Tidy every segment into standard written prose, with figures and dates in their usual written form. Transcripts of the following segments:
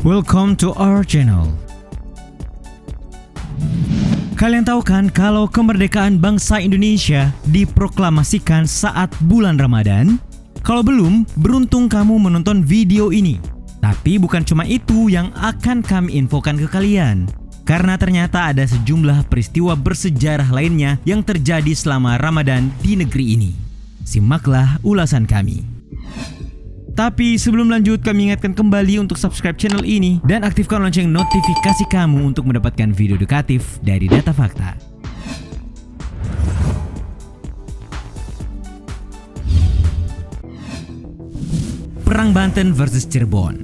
Welcome to our channel. Kalian tahu kan kalau kemerdekaan bangsa Indonesia diproklamasikan saat bulan Ramadan? Kalau belum, beruntung kamu menonton video ini. Tapi bukan cuma itu yang akan kami infokan ke kalian. Karena ternyata ada sejumlah peristiwa bersejarah lainnya yang terjadi selama Ramadan di negeri ini. Simaklah ulasan kami. Tapi sebelum lanjut, kami ingatkan kembali untuk subscribe channel ini dan aktifkan lonceng notifikasi kamu untuk mendapatkan video edukatif dari Data Fakta. Perang Banten versus Cirebon.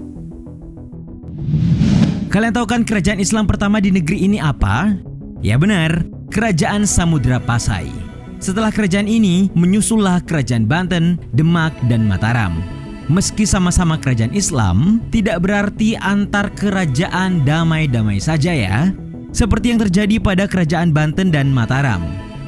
Kalian tahu kan kerajaan Islam pertama di negeri ini apa? Ya benar, Kerajaan Samudra Pasai. Setelah kerajaan ini, menyusullah Kerajaan Banten, Demak, dan Mataram. Meski sama-sama kerajaan Islam, tidak berarti antar kerajaan damai-damai saja ya. Seperti yang terjadi pada kerajaan Banten dan Mataram.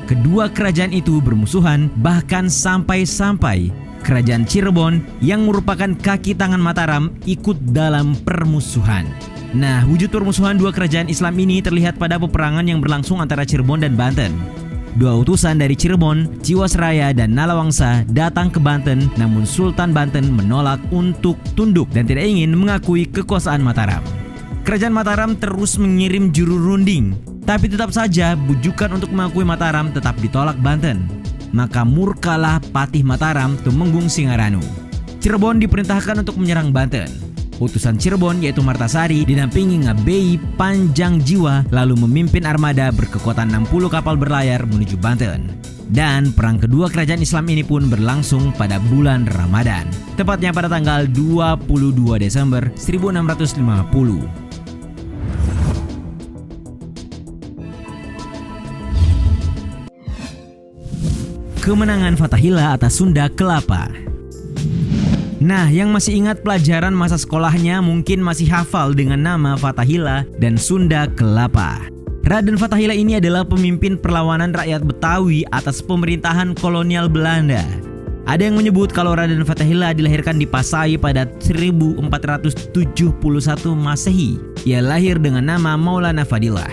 Kedua kerajaan itu bermusuhan, bahkan sampai-sampai kerajaan Cirebon yang merupakan kaki tangan Mataram ikut dalam permusuhan. Nah, wujud permusuhan dua kerajaan Islam ini terlihat pada peperangan yang berlangsung antara Cirebon dan Banten. Dua utusan dari Cirebon, Jiwasraya dan Nalawangsa datang ke Banten, namun Sultan Banten menolak untuk tunduk dan tidak ingin mengakui kekuasaan Mataram. Kerajaan Mataram terus mengirim juru runding, tapi tetap saja bujukan untuk mengakui Mataram tetap ditolak Banten. Maka murkalah Patih Mataram, Tumenggung Singaranu. Cirebon diperintahkan untuk menyerang Banten. Utusan Cirebon yaitu Martasari didampingi Ngabei Panjang Jiwa lalu memimpin armada berkekuatan 60 kapal berlayar menuju Banten. Dan perang kedua kerajaan Islam ini pun berlangsung pada bulan Ramadan, tepatnya pada tanggal 22 Desember 1650. Kemenangan Fathahillah atas Sunda Kelapa. Nah, yang masih ingat pelajaran masa sekolahnya mungkin masih hafal dengan nama Fathahillah dan Sunda Kelapa. Raden Fathahillah ini adalah pemimpin perlawanan rakyat Betawi atas pemerintahan kolonial Belanda. Ada yang menyebut kalau Raden Fathahillah dilahirkan di Pasai pada 1471 Masehi. Ia lahir dengan nama Maulana Fadillah.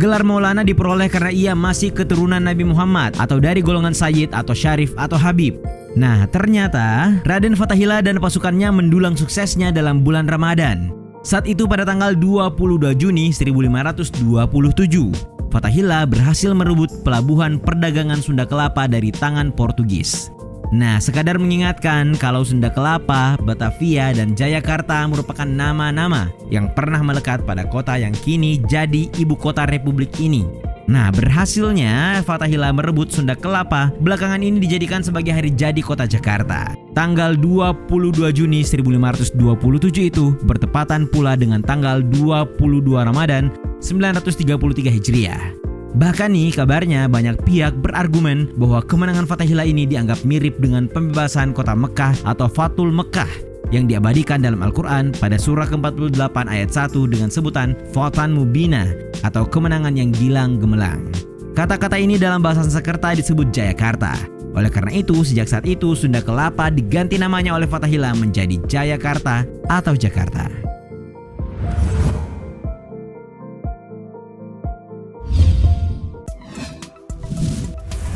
Gelar Maulana diperoleh karena ia masih keturunan Nabi Muhammad atau dari golongan Sayyid atau Syarif atau Habib. Nah, ternyata Raden Fathahillah dan pasukannya mendulang suksesnya dalam bulan Ramadan. Saat itu pada tanggal 22 Juni 1527, Fathahillah berhasil merebut pelabuhan perdagangan Sunda Kelapa dari tangan Portugis. Nah, sekadar mengingatkan kalau Sunda Kelapa, Batavia, dan Jayakarta merupakan nama-nama yang pernah melekat pada kota yang kini jadi ibu kota republik ini. Nah, berhasilnya Fathahillah merebut Sunda Kelapa belakangan ini dijadikan sebagai hari jadi kota Jakarta. Tanggal 22 Juni 1527 itu bertepatan pula dengan tanggal 22 Ramadan 933 Hijriah. Bahkan nih kabarnya banyak pihak berargumen bahwa kemenangan Fathahillah ini dianggap mirip dengan pembebasan kota Mekah atau Fathul Mekah yang diabadikan dalam Al-Quran pada surah ke-48 ayat 1 dengan sebutan Fatan Mubina atau kemenangan yang gilang gemelang. Kata-kata ini dalam bahasa Sanskerta disebut Jayakarta. Oleh karena itu, sejak saat itu Sunda Kelapa diganti namanya oleh Fathahillah menjadi Jayakarta atau Jakarta.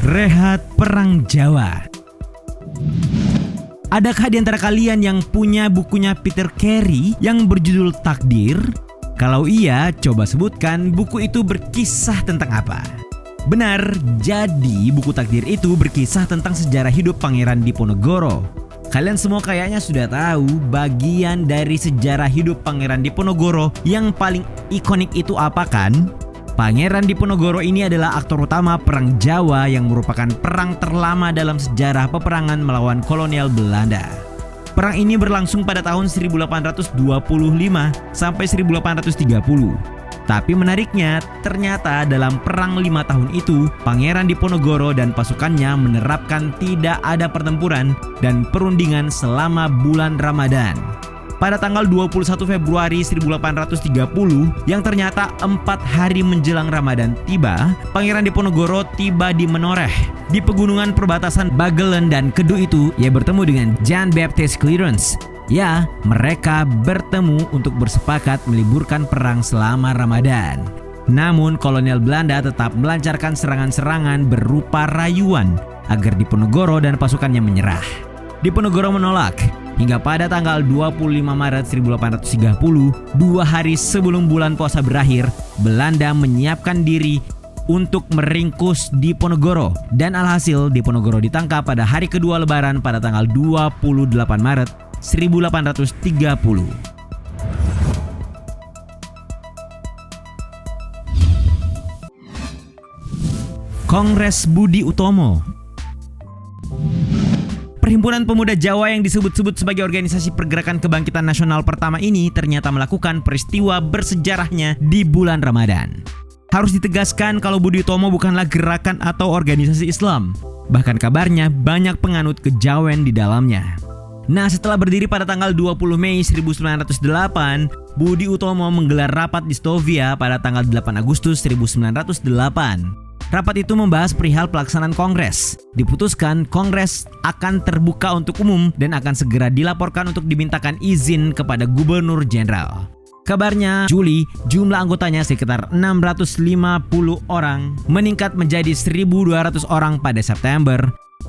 Rehat Perang Jawa. Adakah di antara kalian yang punya bukunya Peter Carey yang berjudul Takdir? Kalau iya, coba sebutkan buku itu berkisah tentang apa? Benar, jadi buku Takdir itu berkisah tentang sejarah hidup Pangeran Diponegoro. Kalian semua kayaknya sudah tahu bagian dari sejarah hidup Pangeran Diponegoro yang paling ikonik itu apa kan? Pangeran Diponegoro ini adalah aktor utama Perang Jawa yang merupakan perang terlama dalam sejarah peperangan melawan kolonial Belanda. Perang ini berlangsung pada tahun 1825 sampai 1830. Tapi menariknya, ternyata dalam perang 5 tahun itu, Pangeran Diponegoro dan pasukannya menerapkan tidak ada pertempuran dan perundingan selama bulan Ramadan. Pada tanggal 21 Februari 1830 yang ternyata 4 hari menjelang Ramadan tiba, Pangeran Diponegoro tiba di Menoreh. Di pegunungan perbatasan Bagelen dan Kedu itu, ia bertemu dengan Jean Baptiste Clarence, Ya, mereka bertemu untuk bersepakat meliburkan perang selama Ramadan. Namun kolonial Belanda tetap melancarkan serangan-serangan berupa rayuan agar Diponegoro dan pasukannya menyerah. Diponegoro menolak. Hingga pada tanggal 25 Maret 1830, 2 hari sebelum bulan puasa berakhir, Belanda menyiapkan diri untuk meringkus Diponegoro. Dan alhasil Diponegoro ditangkap pada hari kedua Lebaran pada tanggal 28 Maret 1830. Kongres Budi Utomo. Perhimpunan Pemuda Jawa yang disebut-sebut sebagai organisasi pergerakan kebangkitan nasional pertama ini ternyata melakukan peristiwa bersejarahnya di bulan Ramadan. Harus ditegaskan kalau Budi Utomo bukanlah gerakan atau organisasi Islam. Bahkan kabarnya banyak penganut kejawen di dalamnya. Nah, setelah berdiri pada tanggal 20 Mei 1908, Budi Utomo menggelar rapat di Stovia pada tanggal 8 Agustus 1908. Rapat itu membahas perihal pelaksanaan kongres. Diputuskan kongres akan terbuka untuk umum dan akan segera dilaporkan untuk dimintakan izin kepada Gubernur Jenderal. Kabarnya Juli jumlah anggotanya sekitar 650 orang meningkat menjadi 1.200 orang pada September.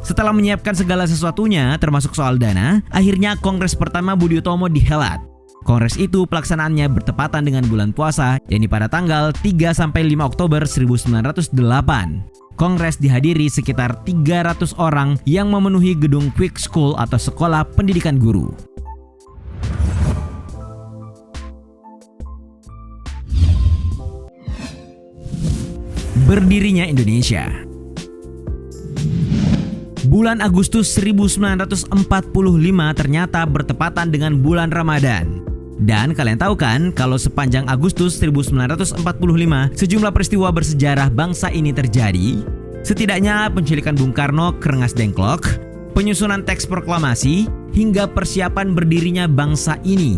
Setelah menyiapkan segala sesuatunya termasuk soal dana, akhirnya kongres pertama Budi Utomo dihelat. Kongres itu pelaksanaannya bertepatan dengan bulan puasa, yakni pada tanggal 3-5 Oktober 1908. Kongres dihadiri sekitar 300 orang yang memenuhi gedung Quick School atau sekolah pendidikan guru. Berdirinya Indonesia. Bulan Agustus 1945 ternyata bertepatan dengan bulan Ramadan. Dan kalian tahu kan kalau sepanjang Agustus 1945 sejumlah peristiwa bersejarah bangsa ini terjadi. Setidaknya penculikan Bung Karno ke Rengas Dengklok, penyusunan teks proklamasi, hingga persiapan berdirinya bangsa ini.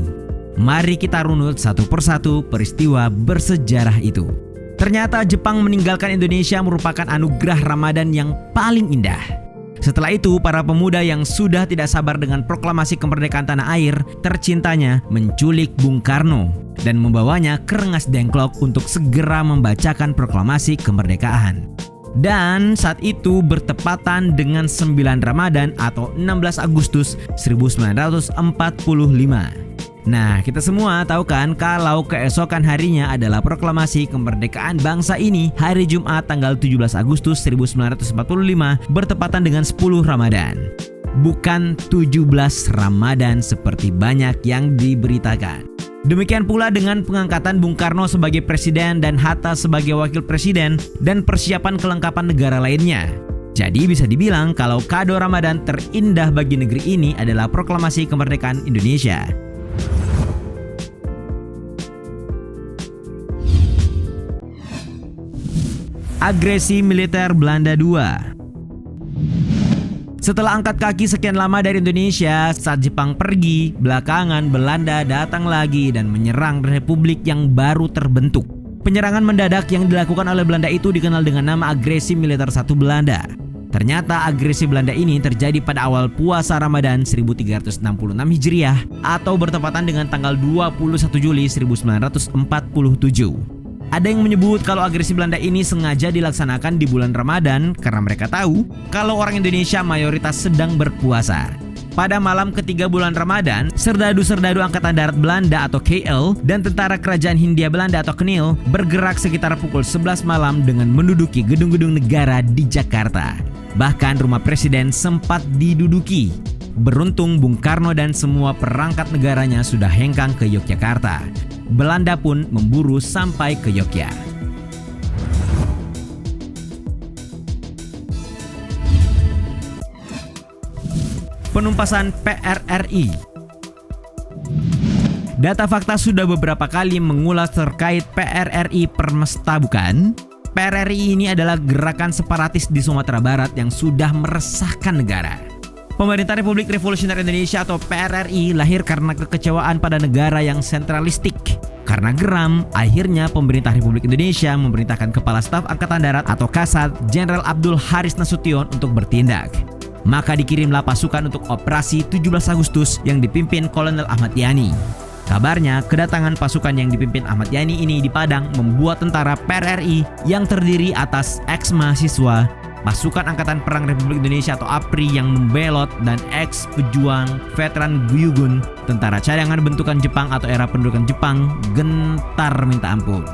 Mari kita runut satu persatu peristiwa bersejarah itu. Ternyata Jepang meninggalkan Indonesia merupakan anugerah Ramadan yang paling indah. Setelah itu, para pemuda yang sudah tidak sabar dengan proklamasi kemerdekaan tanah air tercintanya menculik Bung Karno dan membawanya ke Rengas Dengklok untuk segera membacakan proklamasi kemerdekaan. Dan saat itu bertepatan dengan 9 Ramadan atau 16 Agustus 1945. Nah, kita semua tahu kan kalau keesokan harinya adalah proklamasi kemerdekaan bangsa ini hari Jumat tanggal 17 Agustus 1945 bertepatan dengan 10 Ramadan. Bukan 17 Ramadan seperti banyak yang diberitakan. Demikian pula dengan pengangkatan Bung Karno sebagai presiden dan Hatta sebagai wakil presiden dan persiapan kelengkapan negara lainnya. Jadi bisa dibilang kalau kado Ramadan terindah bagi negeri ini adalah proklamasi kemerdekaan Indonesia. Agresi militer Belanda II. Setelah angkat kaki sekian lama dari Indonesia, saat Jepang pergi, belakangan Belanda datang lagi dan menyerang republik yang baru terbentuk. Penyerangan mendadak yang dilakukan oleh Belanda itu dikenal dengan nama agresi militer I Belanda. Ternyata agresi Belanda ini terjadi pada awal puasa Ramadan 1366 Hijriah atau bertepatan dengan tanggal 21 Juli 1947. Ada yang menyebut kalau agresi Belanda ini sengaja dilaksanakan di bulan Ramadan karena mereka tahu kalau orang Indonesia mayoritas sedang berpuasa. Pada malam ketiga bulan Ramadan, serdadu-serdadu Angkatan Darat Belanda atau KL dan tentara Kerajaan Hindia Belanda atau KNIL bergerak sekitar pukul 11 malam dengan menduduki gedung-gedung negara di Jakarta. Bahkan rumah presiden sempat diduduki. Beruntung Bung Karno dan semua perangkat negaranya sudah hengkang ke Yogyakarta. Belanda pun memburu sampai ke Yogyakarta. Penumpasan PRRI. Data fakta sudah beberapa kali mengulas terkait PRRI Permesta, bukan? PRRI ini adalah gerakan separatis di Sumatera Barat yang sudah meresahkan negara. Pemerintah Republik Revolusioner Indonesia atau PRRI lahir karena kekecewaan pada negara yang sentralistik. Karena geram, akhirnya pemerintah Republik Indonesia memerintahkan Kepala Staf Angkatan Darat atau Kasat Jenderal Abdul Haris Nasution untuk bertindak. Maka dikirimlah pasukan untuk operasi 17 Agustus yang dipimpin Kolonel Ahmad Yani. Kabarnya, kedatangan pasukan yang dipimpin Ahmad Yani ini di Padang membuat tentara PRRI yang terdiri atas ex-mahasiswa, pasukan Angkatan Perang Republik Indonesia atau APRI yang membelot, dan ex-pejuang veteran Guyugun, tentara cadangan bentukan Jepang atau era pendudukan Jepang, gentar minta ampun.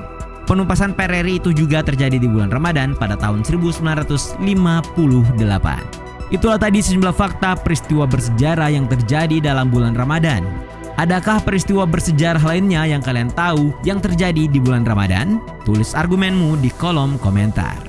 Penumpasan PRRI itu juga terjadi di bulan Ramadan pada tahun 1958. Itulah tadi sejumlah fakta peristiwa bersejarah yang terjadi dalam bulan Ramadan. Adakah peristiwa bersejarah lainnya yang kalian tahu yang terjadi di bulan Ramadan? Tulis argumenmu di kolom komentar.